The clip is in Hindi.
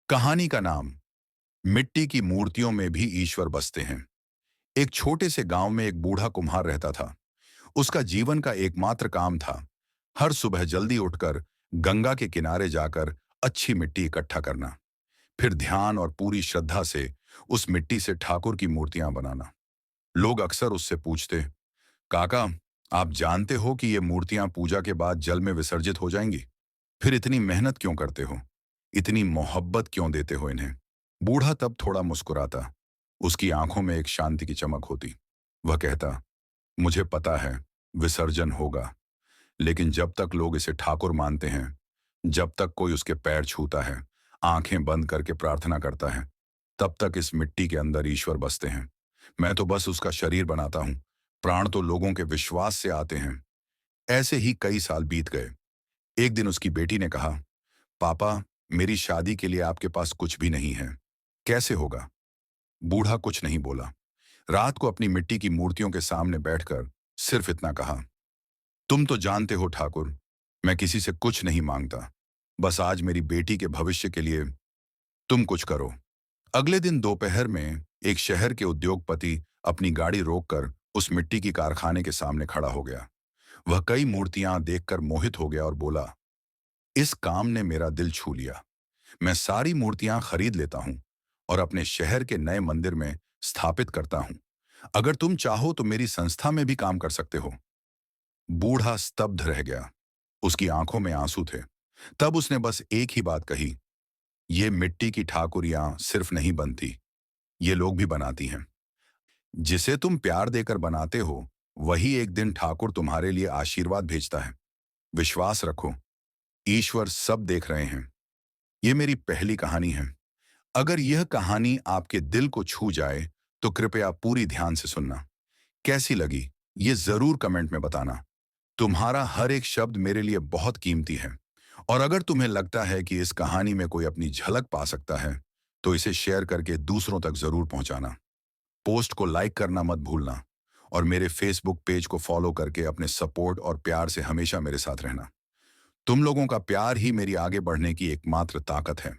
कहानी का नाम मिट्टी की मूर्तियों में भी ईश्वर बसते हैं। एक छोटे से गांव में एक बूढ़ा कुम्हार रहता था। उसका जीवन का एकमात्र काम था हर सुबह जल्दी उठकर गंगा के किनारे जाकर अच्छी मिट्टी इकट्ठा करना, फिर ध्यान और पूरी श्रद्धा से उस मिट्टी से ठाकुर की मूर्तियां बनाना। लोग अक्सर उससे पूछते, काका, आप जानते हो कि ये मूर्तियां पूजा के बाद जल में विसर्जित हो जाएंगी? फिर इतनी मेहनत क्यों करते हो? इतनी मोहब्बत क्यों देते हो इन्हें? बूढ़ा तब थोड़ा मुस्कुराता। उसकी आंखों में एक शांति की चमक होती। वह कहता, मुझे पता है विसर्जन होगा, लेकिन जब तक लोग इसे ठाकुर मानते हैं, जब तक कोई उसके पैर छूता है, आंखें बंद करके प्रार्थना करता है, तब तक इस मिट्टी के अंदर ईश्वर बसते हैं। मैं तो बस उसका शरीर बनाता हूं, प्राण तो लोगों के विश्वास से आते हैं। ऐसे ही कई साल बीत गए। एक दिन उसकी बेटी ने कहा, पापा, मेरी शादी के लिए आपके पास कुछ भी नहीं है, कैसे होगा? बूढ़ा कुछ नहीं बोला। रात को अपनी मिट्टी की मूर्तियों के सामने बैठकर सिर्फ इतना कहा, तुम तो जानते हो ठाकुर, मैं किसी से कुछ नहीं मांगता, बस आज मेरी बेटी के भविष्य के लिए तुम कुछ करो। अगले दिन दोपहर में एक शहर के उद्योगपति अपनी गाड़ी रोककर उस मिट्टी की कारखाने के सामने खड़ा हो गया। वह कई मूर्तियां देखकर मोहित हो गया और बोला, इस काम ने मेरा दिल छू लिया। मैं सारी मूर्तियां खरीद लेता हूं और अपने शहर के नए मंदिर में स्थापित करता हूं। अगर तुम चाहो तो मेरी संस्था में भी काम कर सकते हो। बूढ़ा स्तब्ध रह गया। उसकी आंखों में आंसू थे। तब उसने बस एक ही बात कही, ये मिट्टी की ठाकुरियां सिर्फ नहीं बनती, ये लोग भी बनाती हैं। जिसे तुम प्यार देकर बनाते हो, वही एक दिन ठाकुर तुम्हारे लिए आशीर्वाद भेजता है। विश्वास रखो, ईश्वर सब देख रहे हैं। ये मेरी पहली कहानी है। अगर यह कहानी आपके दिल को छू जाए तो कृपया पूरी ध्यान से सुनना। कैसी लगी ये जरूर कमेंट में बताना। तुम्हारा हर एक शब्द मेरे लिए बहुत कीमती है। और अगर तुम्हें लगता है कि इस कहानी में कोई अपनी झलक पा सकता है, तो इसे शेयर करके दूसरों तक जरूर पहुंचाना। पोस्ट को लाइक करना मत भूलना और मेरे फेसबुक पेज को फॉलो करके अपने सपोर्ट और प्यार से हमेशा मेरे साथ रहना। तुम लोगों का प्यार ही मेरी आगे बढ़ने की एकमात्र ताकत है।